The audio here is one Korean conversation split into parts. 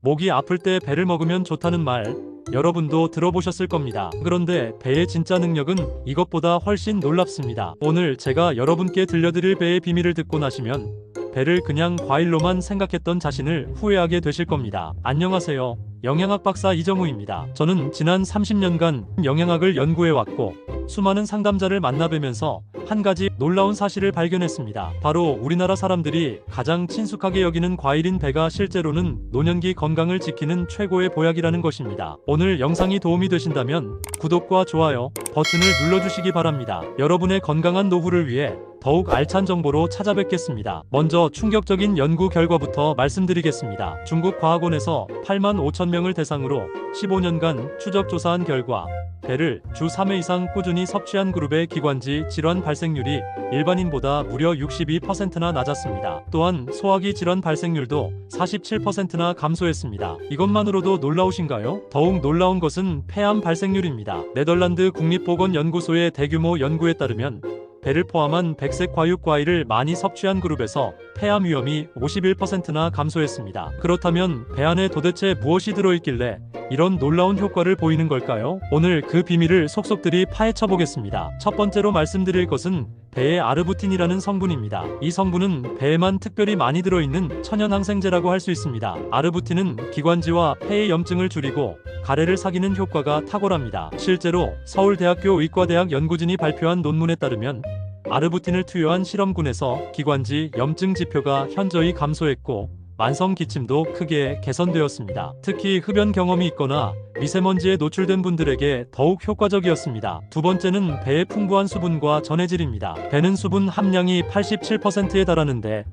목이 아플 때 배를 먹으면 좋다는 말 여러분도 들어보셨을 겁니다. 그런데 배의 진짜 능력은 이것보다 훨씬 놀랍습니다. 오늘 제가 여러분께 들려드릴 배의 비밀을 듣고 나시면 배를 그냥 과일로만 생각했던 자신을 후회하게 되실 겁니다. 안녕하세요. 영양학 박사 이정우입니다. 저는 지난 30년간 영양학을 연구해왔고 수많은 상담자를 만나뵈면서 한 가지 놀라운 사실을 발견했습니다. 바로 우리나라 사람들이 가장 친숙하게 여기는 과일인 배가 실제로는 노년기 건강을 지키는 최고의 보약이라는 것입니다. 오늘 영상이 도움이 되신다면 구독과 좋아요 버튼을 눌러주시기 바랍니다. 여러분의 건강한 노후를 위해 더욱 알찬 정보로 찾아뵙겠습니다. 먼저 충격적인 연구 결과부터 말씀드리겠습니다. 중국 과학원에서 8만 5천 명을 대상으로 15년간 추적 조사한 결과 배를 주 3회 이상 꾸준히 섭취한 그룹의 기관지 질환 발생률이 일반인보다 무려 62%나 낮았습니다. 또한 소화기 질환 발생률도 47%나 감소했습니다. 이것만으로도 놀라우신가요? 더욱 놀라운 것은 폐암 발생률입니다. 네덜란드 국립보건연구소의 대규모 연구에 따르면 배를 포함한 백색 과육 과일을 많이 섭취한 그룹에서 폐암 위험이 51%나 감소했습니다. 그렇다면 배 안에 도대체 무엇이 들어있길래 이런 놀라운 효과를 보이는 걸까요? 오늘 그 비밀을 속속들이 파헤쳐 보겠습니다. 첫 번째로 말씀드릴 것은 배의 아르부틴이라는 성분입니다. 이 성분은 배에만 특별히 많이 들어있는 천연 항생제라고 할 수 있습니다. 아르부틴은 기관지와 폐의 염증을 줄이고 가래를 삭이는 효과가 탁월합니다. 실제로 서울대학교 의과대학 연구진이 발표한 논문에 따르면 아르부틴을 투여한 실험군에서 기관지 염증 지표가 현저히 감소했고 만성 기침도 크게 개선되었습니다. 특히 흡연 경험이 있거나 미세먼지에 노출된 분들에게 더욱 효과적이었습니다. 두 번째는 배의 풍부한 수분과 전해질입니다. 배는 수분 함량이 87%에 달하는데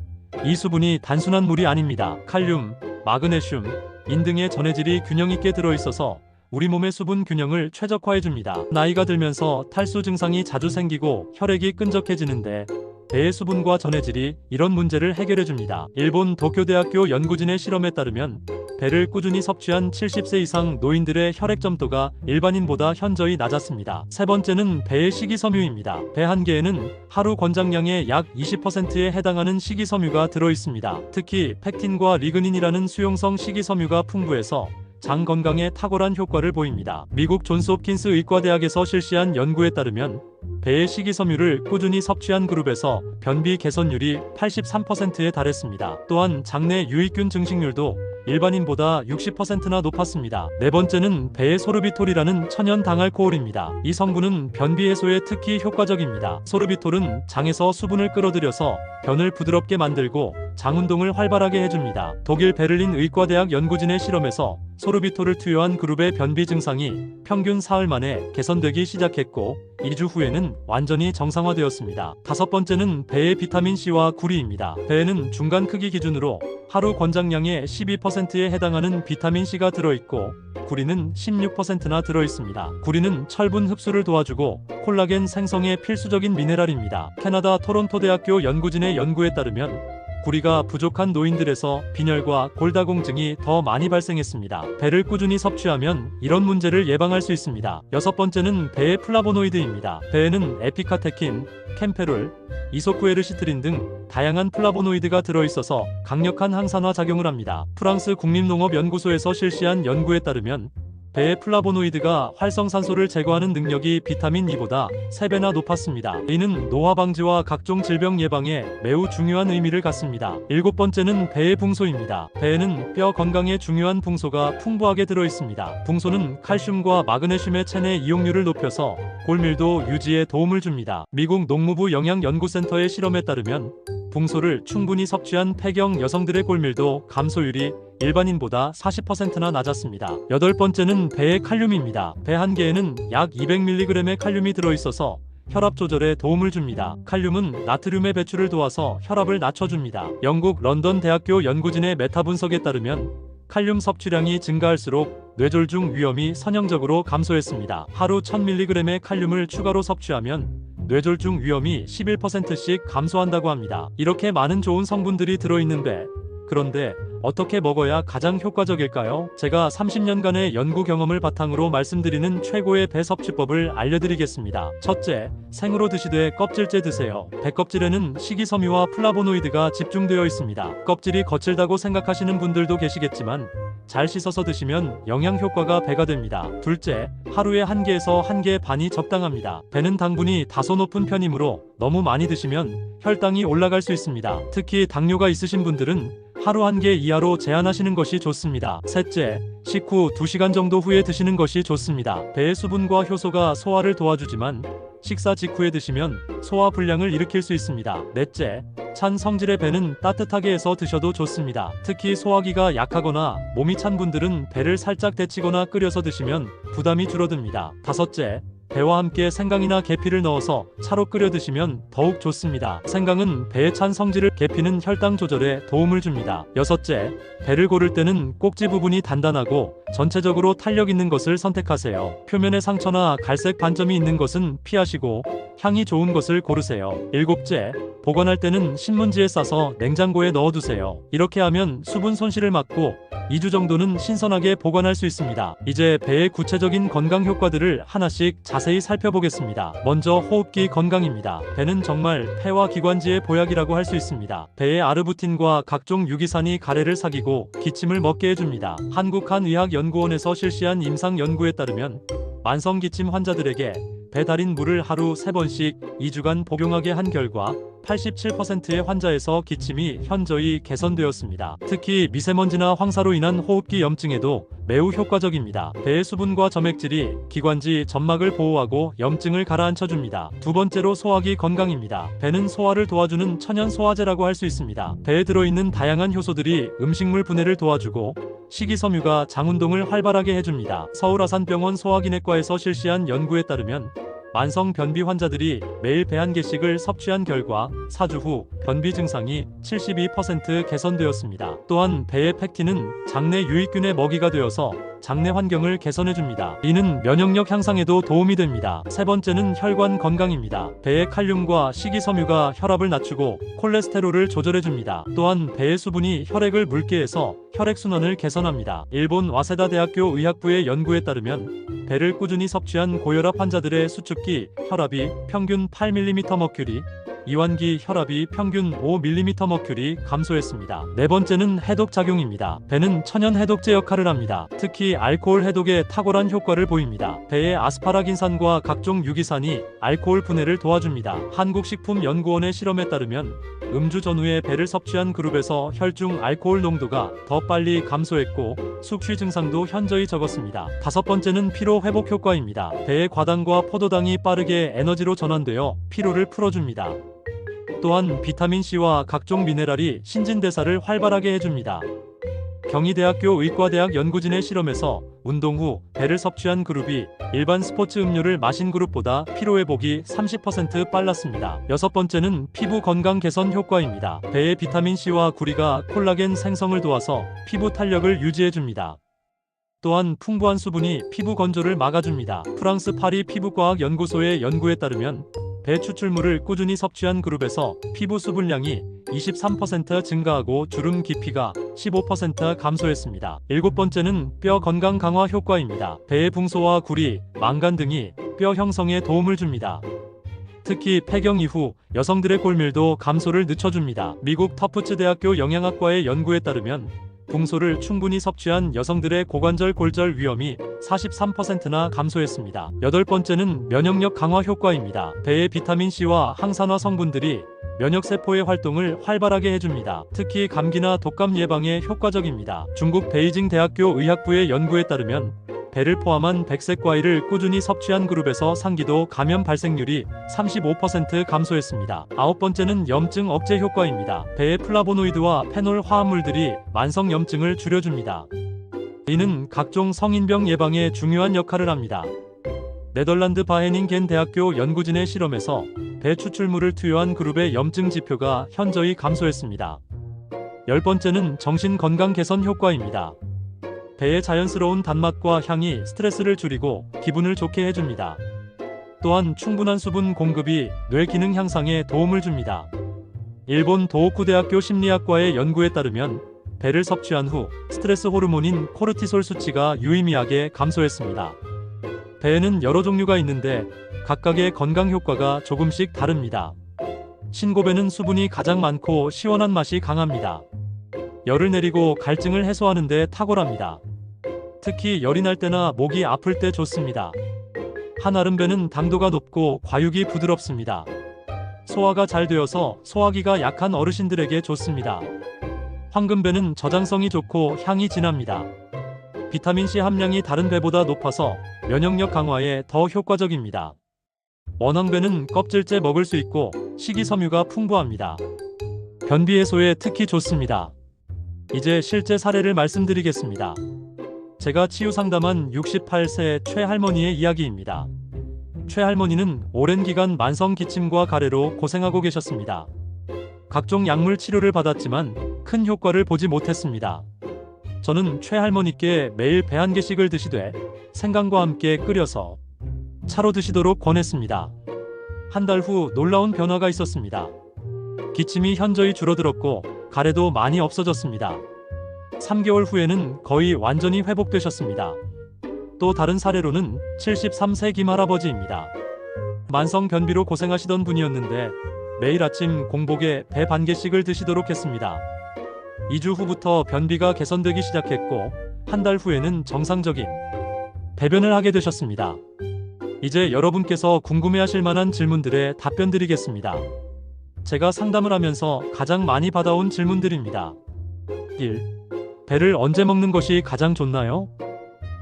이 수분이 단순한 물이 아닙니다. 칼륨, 마그네슘, 인 등의 전해질이 균형 있게 들어있어서 우리 몸의 수분 균형을 최적화해줍니다. 나이가 들면서 탈수 증상이 자주 생기고 혈액이 끈적해지는데 배의 수분과 전해질이 이런 문제를 해결해줍니다. 일본 도쿄대학교 연구진의 실험에 따르면 배를 꾸준히 섭취한 70세 이상 노인들의 혈액 점도가 일반인보다 현저히 낮았습니다. 세 번째는 배의 식이섬유입니다. 배 한 개에는 하루 권장량의 약 20%에 해당하는 식이섬유가 들어있습니다. 특히 팩틴과 리그닌이라는 수용성 식이섬유가 풍부해서 장 건강에 탁월한 효과를 보입니다. 미국 존스홉킨스 의과대학에서 실시한 연구에 따르면 배의 식이섬유를 꾸준히 섭취한 그룹에서 변비 개선율이 83%에 달했습니다. 또한 장내 유익균 증식률도 일반인보다 60%나 높았습니다. 네 번째는 배의 소르비톨이라는 천연 당알코올입니다. 이 성분은 변비 해소에 특히 효과적입니다. 소르비톨은 장에서 수분을 끌어들여서 변을 부드럽게 만들고 장 운동을 활발하게 해줍니다. 독일 베를린 의과대학 연구진의 실험에서 소르비톨을 투여한 그룹의 변비 증상이 평균 사흘 만에 개선되기 시작했고 2주 후에는 완전히 정상화되었습니다. 다섯 번째는 배의 비타민C와 구리입니다. 배에는 중간 크기 기준으로 하루 권장량의 12%에 해당하는 비타민C가 들어있고 구리는 16%나 들어있습니다. 구리는 철분 흡수를 도와주고 콜라겐 생성에 필수적인 미네랄입니다. 캐나다 토론토 대학교 연구진의 연구에 따르면 구리가 부족한 노인들에서 빈혈과 골다공증이 더 많이 발생했습니다. 배를 꾸준히 섭취하면 이런 문제를 예방할 수 있습니다. 여섯 번째는 배의 플라보노이드입니다. 배에는 에피카테킨, 캠페롤, 이소쿠에르시트린 등 다양한 플라보노이드가 들어있어서 강력한 항산화 작용을 합니다. 프랑스 국립농업연구소에서 실시한 연구에 따르면 배의 플라보노이드가 활성산소를 제거하는 능력이 비타민 E보다 3배나 높았습니다. 이는 노화 방지와 각종 질병 예방에 매우 중요한 의미를 갖습니다. 일곱 번째는 배의 붕소입니다. 배에는 뼈 건강에 중요한 붕소가 풍부하게 들어있습니다. 붕소는 칼슘과 마그네슘의 체내 이용률을 높여서 골밀도 유지에 도움을 줍니다. 미국 농무부 영양연구센터의 실험에 따르면 붕소를 충분히 섭취한 폐경 여성들의 골밀도 감소율이 일반인보다 40%나 낮았습니다. 여덟 번째는 배의 칼륨입니다. 배 한 개에는 약 200mg의 칼륨이 들어있어서 혈압 조절에 도움을 줍니다. 칼륨은 나트륨의 배출을 도와서 혈압을 낮춰줍니다. 영국 런던 대학교 연구진의 메타 분석에 따르면 칼륨 섭취량이 증가할수록 뇌졸중 위험이 선형적으로 감소했습니다. 하루 1000mg의 칼륨을 추가로 섭취하면 뇌졸중 위험이 11%씩 감소한다고 합니다. 이렇게 많은 좋은 성분들이 들어있는 배. 그런데 어떻게 먹어야 가장 효과적일까요? 제가 30년간의 연구 경험을 바탕으로 말씀드리는 최고의 배 섭취법을 알려드리겠습니다. 첫째, 생으로 드시되 껍질째 드세요. 배 껍질에는 식이섬유와 플라보노이드가 집중되어 있습니다. 껍질이 거칠다고 생각하시는 분들도 계시겠지만 잘 씻어서 드시면 영양 효과가 배가 됩니다. 둘째, 하루에 1개에서 1개 반이 적당합니다. 배는 당분이 다소 높은 편이므로 너무 많이 드시면 혈당이 올라갈 수 있습니다. 특히 당뇨가 있으신 분들은 하루 1개 이하로 제한하시는 것이 좋습니다. 셋째, 식후 2시간 정도 후에 드시는 것이 좋습니다. 배의 수분과 효소가 소화를 도와주지만 식사 직후에 드시면 소화 불량을 일으킬 수 있습니다. 넷째, 찬 성질의 배는 따뜻하게 해서 드셔도 좋습니다. 특히 소화기가 약하거나 몸이 찬 분들은 배를 살짝 데치거나 끓여서 드시면 부담이 줄어듭니다. 다섯째, 배와 함께 생강이나 계피를 넣어서 차로 끓여 드시면 더욱 좋습니다. 생강은 배의 찬 성질을, 계피는 혈당 조절에 도움을 줍니다. 여섯째, 배를 고를 때는 꼭지 부분이 단단하고 전체적으로 탄력 있는 것을 선택하세요. 표면에 상처나 갈색 반점이 있는 것은 피하시고 향이 좋은 것을 고르세요. 일곱째, 보관할 때는 신문지에 싸서 냉장고에 넣어두세요. 이렇게 하면 수분 손실을 막고 2주 정도는 신선하게 보관할 수 있습니다. 이제 배의 구체적인 건강 효과들을 하나씩 자세히 살펴보겠습니다. 먼저 호흡기 건강입니다. 배는 정말 폐와 기관지의 보약이라고 할 수 있습니다. 배의 아르부틴과 각종 유기산이 가래를 사귀고 기침을 먹게 해줍니다. 한국한의학연구원에서 실시한 임상 연구에 따르면 만성 기침 환자들에게 배 달인 물을 하루 3번씩 2주간 복용하게 한 결과 87%의 환자에서 기침이 현저히 개선되었습니다. 특히 미세먼지나 황사로 인한 호흡기 염증에도 매우 효과적입니다. 배의 수분과 점액질이 기관지 점막을 보호하고 염증을 가라앉혀줍니다. 두 번째로 소화기 건강입니다. 배는 소화를 도와주는 천연 소화제라고 할 수 있습니다. 배에 들어있는 다양한 효소들이 음식물 분해를 도와주고 식이섬유가 장운동을 활발하게 해줍니다. 서울아산병원 소화기내과에서 실시한 연구에 따르면 만성 변비 환자들이 매일 배 1개씩을 섭취한 결과 4주 후 변비 증상이 72% 개선되었습니다. 또한 배의 팩틴은 장내 유익균의 먹이가 되어서 장내 환경을 개선해줍니다. 이는 면역력 향상에도 도움이 됩니다. 세 번째는 혈관 건강입니다. 배의 칼륨과 식이섬유가 혈압을 낮추고 콜레스테롤을 조절해줍니다. 또한 배의 수분이 혈액을 묽게 해서 혈액순환을 개선합니다. 일본 와세다 대학교 의학부의 연구에 따르면 배를 꾸준히 섭취한 고혈압 환자들의 수축기 혈압이 평균 8mmHg, 이완기 혈압이 평균 5mmHg 감소했습니다. 네 번째는 해독작용입니다. 배는 천연 해독제 역할을 합니다. 특히 알코올 해독에 탁월한 효과를 보입니다. 배의 아스파라긴산과 각종 유기산이 알코올 분해를 도와줍니다. 한국식품연구원의 실험에 따르면 음주 전후에 배를 섭취한 그룹에서 혈중 알코올 농도가 더 빨리 감소했고 숙취 증상도 현저히 적었습니다. 다섯 번째는 피로 회복 효과입니다. 배의 과당과 포도당이 빠르게 에너지로 전환되어 피로를 풀어줍니다. 또한 비타민C와 각종 미네랄이 신진대사를 활발하게 해줍니다. 경희대학교 의과대학 연구진의 실험에서 운동 후 배를 섭취한 그룹이 일반 스포츠 음료를 마신 그룹보다 피로회복이 30% 빨랐습니다. 여섯 번째는 피부 건강 개선 효과입니다. 배의 비타민C와 구리가 콜라겐 생성을 도와서 피부 탄력을 유지해줍니다. 또한 풍부한 수분이 피부 건조를 막아줍니다. 프랑스 파리 피부과학 연구소의 연구에 따르면 배 추출물을 꾸준히 섭취한 그룹에서 피부 수분량이 23% 증가하고 주름 깊이가 15% 감소했습니다. 일곱 번째는 뼈 건강 강화 효과입니다. 배의 붕소와 구리, 망간 등이 뼈 형성에 도움을 줍니다. 특히 폐경 이후 여성들의 골밀도 감소를 늦춰줍니다. 미국 터프츠 대학교 영양학과의 연구에 따르면 붕소를 충분히 섭취한 여성들의 고관절 골절 위험이 43%나 감소했습니다. 여덟 번째는 면역력 강화 효과입니다. 배의 비타민C와 항산화 성분들이 면역세포의 활동을 활발하게 해줍니다. 특히 감기나 독감 예방에 효과적입니다. 중국 베이징 대학교 의학부의 연구에 따르면 배를 포함한 백색 과일을 꾸준히 섭취한 그룹에서 상기도 감염 발생률이 35% 감소했습니다. 아홉 번째는 염증 억제 효과입니다. 배의 플라보노이드와 페놀 화합물들이 만성 염증을 줄여줍니다. 이는 각종 성인병 예방에 중요한 역할을 합니다. 네덜란드 바헤닝겐 대학교 연구진의 실험에서 배 추출물을 투여한 그룹의 염증 지표가 현저히 감소했습니다. 열 번째는 정신 건강 개선 효과입니다. 배의 자연스러운 단맛과 향이 스트레스를 줄이고 기분을 좋게 해줍니다. 또한 충분한 수분 공급이 뇌 기능 향상에 도움을 줍니다. 일본 도호쿠 대학교 심리학과의 연구에 따르면 배를 섭취한 후 스트레스 호르몬인 코르티솔 수치가 유의미하게 감소했습니다. 배에는 여러 종류가 있는데 각각의 건강 효과가 조금씩 다릅니다. 신고배는 수분이 가장 많고 시원한 맛이 강합니다. 열을 내리고 갈증을 해소하는 데 탁월합니다. 특히 열이 날 때나 목이 아플 때 좋습니다. 한아름배는 당도가 높고 과육이 부드럽습니다. 소화가 잘 되어서 소화기가 약한 어르신들에게 좋습니다. 황금배는 저장성이 좋고 향이 진합니다. 비타민C 함량이 다른 배보다 높아서 면역력 강화에 더 효과적입니다. 원황배는 껍질째 먹을 수 있고 식이섬유가 풍부합니다. 변비 해소에 특히 좋습니다. 이제 실제 사례를 말씀드리겠습니다. 제가 치유 상담한 68세 최할머니의 이야기입니다. 최할머니는 오랜 기간 만성 기침과 가래로 고생하고 계셨습니다. 각종 약물 치료를 받았지만 큰 효과를 보지 못했습니다. 저는 최할머니께 매일 배 한 개씩을 드시되 생강과 함께 끓여서 차로 드시도록 권했습니다. 한 달 후 놀라운 변화가 있었습니다. 기침이 현저히 줄어들었고 가래도 많이 없어졌습니다. 3개월 후에는 거의 완전히 회복되셨습니다. 또 다른 사례로는 73세 김할아버지입니다. 만성 변비로 고생하시던 분이었는데 매일 아침 공복에 배 반 개씩을 드시도록 했습니다. 2주 후부터 변비가 개선되기 시작했고 한 달 후에는 정상적인 배변을 하게 되셨습니다. 이제 여러분께서 궁금해하실 만한 질문들에 답변 드리겠습니다. 제가 상담을 하면서 가장 많이 받아온 질문들입니다. 1. 배를 언제 먹는 것이 가장 좋나요?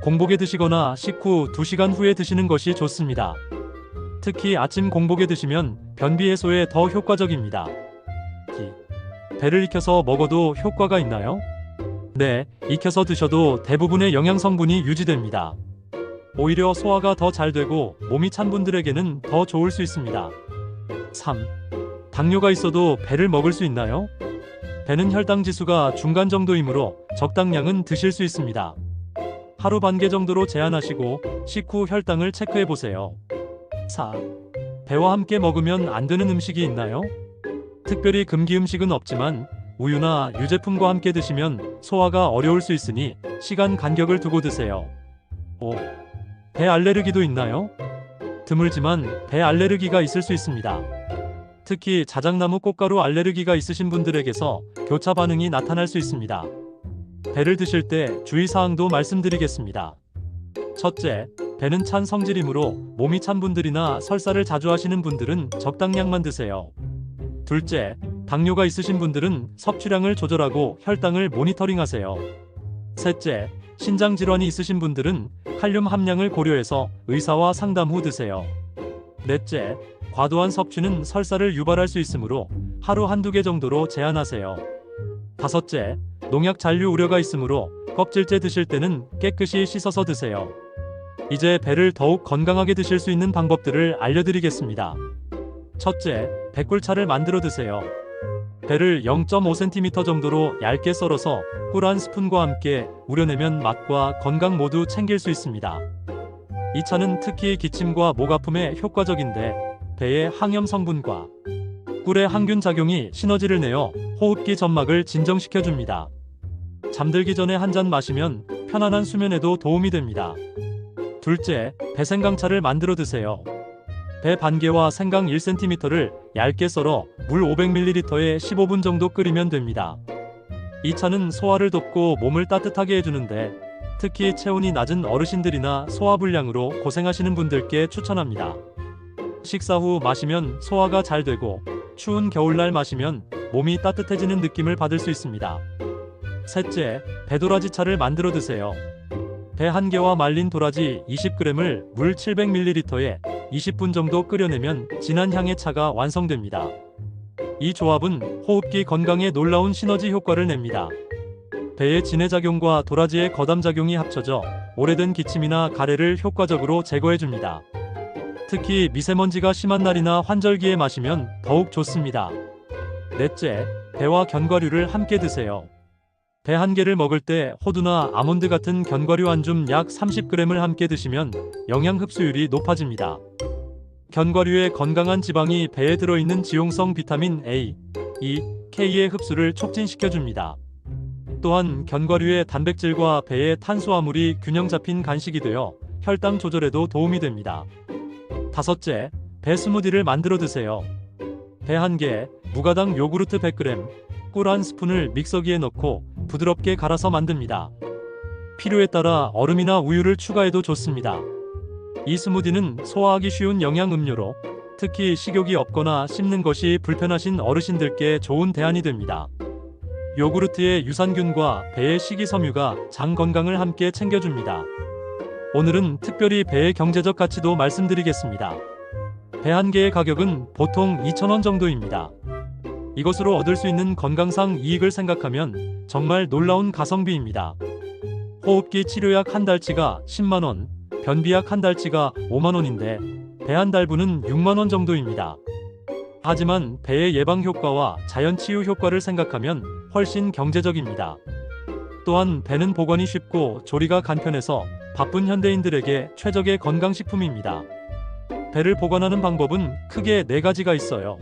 공복에 드시거나 식후 2시간 후에 드시는 것이 좋습니다. 특히 아침 공복에 드시면 변비 해소에 더 효과적입니다. 2. 배를 익혀서 먹어도 효과가 있나요? 네, 익혀서 드셔도 대부분의 영양 성분이 유지됩니다. 오히려 소화가 더 잘 되고 몸이 찬 분들에게는 더 좋을 수 있습니다. 3. 당뇨가 있어도 배를 먹을 수 있나요? 배는 혈당 지수가 중간 정도이므로 적당량은 드실 수 있습니다. 하루 반 개 정도로 제한하시고 식후 혈당을 체크해 보세요. 4. 배와 함께 먹으면 안 되는 음식이 있나요? 특별히 금기 음식은 없지만 우유나 유제품과 함께 드시면 소화가 어려울 수 있으니 시간 간격을 두고 드세요. 5. 배 알레르기도 있나요? 드물지만 배 알레르기가 있을 수 있습니다. 특히 자작나무 꽃가루 알레르기가 있으신 분들에게서 교차 반응이 나타날 수 있습니다. 배를 드실 때 주의사항도 말씀드리겠습니다. 첫째, 배는 찬 성질이므로 몸이 찬 분들이나 설사를 자주 하시는 분들은 적당량만 드세요. 둘째, 당뇨가 있으신 분들은 섭취량을 조절하고 혈당을 모니터링하세요. 셋째, 신장 질환이 있으신 분들은 칼륨 함량을 고려해서 의사와 상담 후 드세요. 넷째, 과도한 섭취는 설사를 유발할 수 있으므로 하루 한두 개 정도로 제한하세요. 다섯째, 농약 잔류 우려가 있으므로 껍질째 드실 때는 깨끗이 씻어서 드세요. 이제 배를 더욱 건강하게 드실 수 있는 방법들을 알려드리겠습니다. 첫째, 배꿀차를 만들어 드세요. 배를 0.5cm 정도로 얇게 썰어서 꿀 한 스푼과 함께 우려내면 맛과 건강 모두 챙길 수 있습니다. 이 차는 특히 기침과 목 아픔에 효과적인데 배의 항염 성분과 꿀의 항균 작용이 시너지를 내어 호흡기 점막을 진정시켜줍니다. 잠들기 전에 한 잔 마시면 편안한 수면에도 도움이 됩니다. 둘째, 배생강차를 만들어 드세요. 배 반 개와 생강 1cm를 얇게 썰어 물 500ml에 15분 정도 끓이면 됩니다. 이 차는 소화를 돕고 몸을 따뜻하게 해주는데 특히 체온이 낮은 어르신들이나 소화불량으로 고생하시는 분들께 추천합니다. 식사 후 마시면 소화가 잘 되고 추운 겨울날 마시면 몸이 따뜻해지는 느낌을 받을 수 있습니다. 셋째, 배도라지차를 만들어 드세요. 배 한 개와 말린 도라지 20g을 물 700ml에 20분 정도 끓여내면 진한 향의 차가 완성됩니다. 이 조합은 호흡기 건강에 놀라운 시너지 효과를 냅니다. 배의 진해작용과 도라지의 거담작용이 합쳐져 오래된 기침이나 가래를 효과적으로 제거해줍니다. 특히 미세먼지가 심한 날이나 환절기에 마시면 더욱 좋습니다. 넷째, 배와 견과류를 함께 드세요. 배 한 개를 먹을 때 호두나 아몬드 같은 견과류 한 줌 약 30g을 함께 드시면 영양 흡수율이 높아집니다. 견과류의 건강한 지방이 배에 들어있는 지용성 비타민 A, E, K의 흡수를 촉진시켜줍니다. 또한 견과류의 단백질과 배의 탄수화물이 균형 잡힌 간식이 되어 혈당 조절에도 도움이 됩니다. 다섯째, 배 스무디를 만들어 드세요. 배 1개, 무가당 요구르트 100g, 꿀 1스푼을 믹서기에 넣고 부드럽게 갈아서 만듭니다. 필요에 따라 얼음이나 우유를 추가해도 좋습니다. 이 스무디는 소화하기 쉬운 영양 음료로 특히 식욕이 없거나 씹는 것이 불편하신 어르신들께 좋은 대안이 됩니다. 요구르트의 유산균과 배의 식이섬유가 장 건강을 함께 챙겨줍니다. 오늘은 특별히 배의 경제적 가치도 말씀드리겠습니다. 배 1개의 가격은 보통 2,000원 정도입니다. 이것으로 얻을 수 있는 건강상 이익을 생각하면 정말 놀라운 가성비입니다. 호흡기 치료약 한 달치가 10만원, 변비약 한 달치가 5만원인데 배 한 달분은 6만원 정도입니다. 하지만 배의 예방 효과와 자연 치유 효과를 생각하면 훨씬 경제적입니다. 또한 배는 보관이 쉽고 조리가 간편해서 바쁜 현대인들에게 최적의 건강식품입니다. 배를 보관하는 방법은 크게 4가지가 있어요.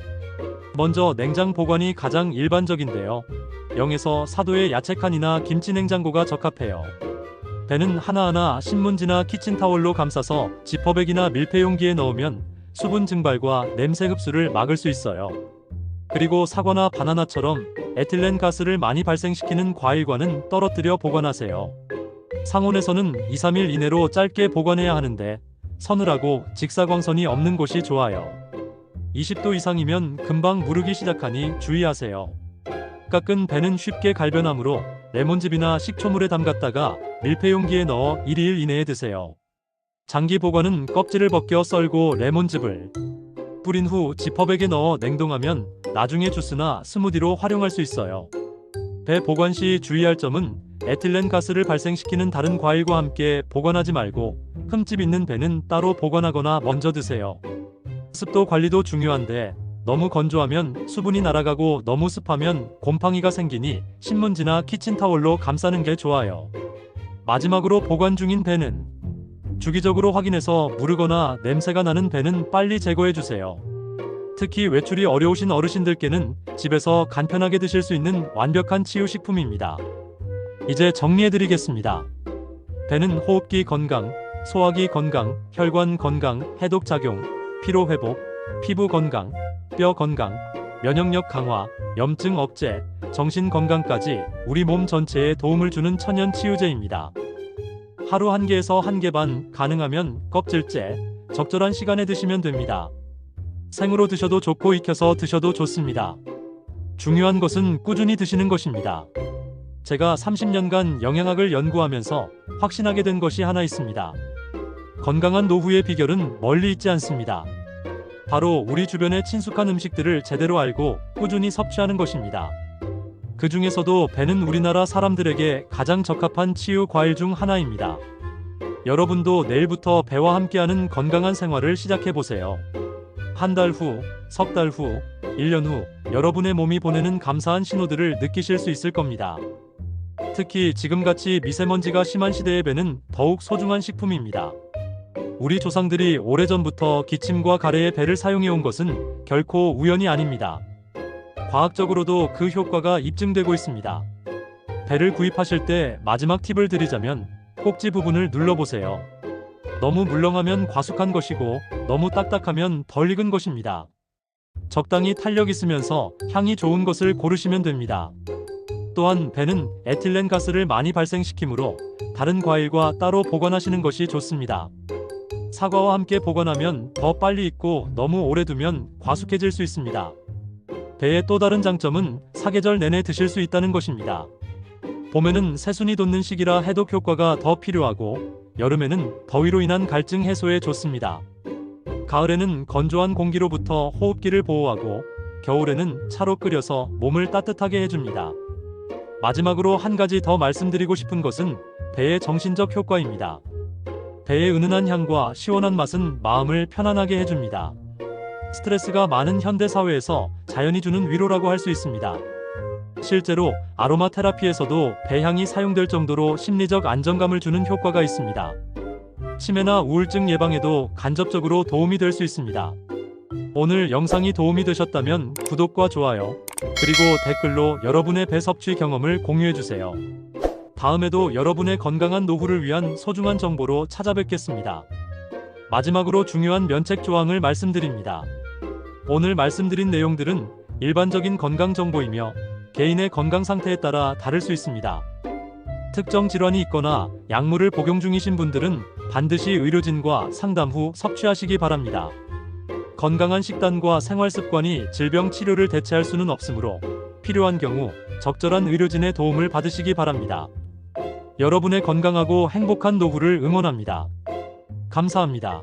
먼저 냉장 보관이 가장 일반적인데요. 0에서 4도의 야채칸이나 김치 냉장고가 적합해요. 배는 하나하나 신문지나 키친타월로 감싸서 지퍼백이나 밀폐용기에 넣으면 수분 증발과 냄새 흡수를 막을 수 있어요. 그리고 사과나 바나나처럼 에틸렌 가스를 많이 발생시키는 과일과는 떨어뜨려 보관하세요. 상온에서는 2-3일 이내로 짧게 보관해야 하는데 서늘하고 직사광선이 없는 곳이 좋아요. 20도 이상이면 금방 무르기 시작하니 주의하세요. 깎은 배는 쉽게 갈변하므로 레몬즙이나 식초물에 담갔다가 밀폐용기에 넣어 1일 이내에 드세요. 장기 보관은 껍질을 벗겨 썰고 레몬즙을 뿌린 후 지퍼백에 넣어 냉동하면 나중에 주스나 스무디로 활용할 수 있어요. 배 보관 시 주의할 점은 에틸렌 가스를 발생시키는 다른 과일과 함께 보관하지 말고 흠집 있는 배는 따로 보관하거나 먼저 드세요. 습도 관리도 중요한데 너무 건조하면 수분이 날아가고 너무 습하면 곰팡이가 생기니 신문지나 키친타월로 감싸는 게 좋아요. 마지막으로 보관 중인 배는 주기적으로 확인해서 무르거나 냄새가 나는 배는 빨리 제거해주세요. 특히 외출이 어려우신 어르신들께는 집에서 간편하게 드실 수 있는 완벽한 치유식품입니다. 이제 정리해드리겠습니다. 배는 호흡기 건강, 소화기 건강, 혈관 건강, 해독작용, 피로회복, 피부 건강, 뼈 건강, 면역력 강화, 염증 억제, 정신 건강까지 우리 몸 전체에 도움을 주는 천연 치유제입니다. 하루 1개에서 1개 반, 가능하면 껍질째, 적절한 시간에 드시면 됩니다. 생으로 드셔도 좋고 익혀서 드셔도 좋습니다. 중요한 것은 꾸준히 드시는 것입니다. 제가 30년간 영양학을 연구하면서 확신하게 된 것이 하나 있습니다. 건강한 노후의 비결은 멀리 있지 않습니다. 바로 우리 주변의 친숙한 음식들을 제대로 알고 꾸준히 섭취하는 것입니다. 그 중에서도 배는 우리나라 사람들에게 가장 적합한 치유 과일 중 하나입니다. 여러분도 내일부터 배와 함께하는 건강한 생활을 시작해보세요. 한 달 후, 석 달 후, 1년 후 여러분의 몸이 보내는 감사한 신호들을 느끼실 수 있을 겁니다. 특히 지금같이 미세먼지가 심한 시대의 배는 더욱 소중한 식품입니다. 우리 조상들이 오래전부터 기침과 가래의 배를 사용해온 것은 결코 우연이 아닙니다. 과학적으로도 그 효과가 입증되고 있습니다. 배를 구입하실 때 마지막 팁을 드리자면 꼭지 부분을 눌러보세요. 너무 물렁하면 과숙한 것이고 너무 딱딱하면 덜 익은 것입니다. 적당히 탄력 있으면서 향이 좋은 것을 고르시면 됩니다. 또한 배는 에틸렌 가스를 많이 발생시키므로 다른 과일과 따로 보관하시는 것이 좋습니다. 사과와 함께 보관하면 더 빨리 익고 너무 오래 두면 과숙해질 수 있습니다. 배의 또 다른 장점은 사계절 내내 드실 수 있다는 것입니다. 봄에는 새순이 돋는 시기라 해독 효과가 더 필요하고 여름에는 더위로 인한 갈증 해소에 좋습니다. 가을에는 건조한 공기로부터 호흡기를 보호하고 겨울에는 차로 끓여서 몸을 따뜻하게 해줍니다. 마지막으로 한 가지 더 말씀드리고 싶은 것은 배의 정신적 효과입니다. 배의 은은한 향과 시원한 맛은 마음을 편안하게 해줍니다. 스트레스가 많은 현대 사회에서 자연이 주는 위로라고 할 수 있습니다. 실제로 아로마 테라피에서도 배향이 사용될 정도로 심리적 안정감을 주는 효과가 있습니다. 치매나 우울증 예방에도 간접적으로 도움이 될 수 있습니다. 오늘 영상이 도움이 되셨다면 구독과 좋아요, 그리고 댓글로 여러분의 배 섭취 경험을 공유해주세요. 다음에도 여러분의 건강한 노후를 위한 소중한 정보로 찾아뵙겠습니다. 마지막으로 중요한 면책 조항을 말씀드립니다. 오늘 말씀드린 내용들은 일반적인 건강 정보이며 개인의 건강 상태에 따라 다를 수 있습니다. 특정 질환이 있거나 약물을 복용 중이신 분들은 반드시 의료진과 상담 후 섭취하시기 바랍니다. 건강한 식단과 생활 습관이 질병 치료를 대체할 수는 없으므로 필요한 경우 적절한 의료진의 도움을 받으시기 바랍니다. 여러분의 건강하고 행복한 노후를 응원합니다. 감사합니다.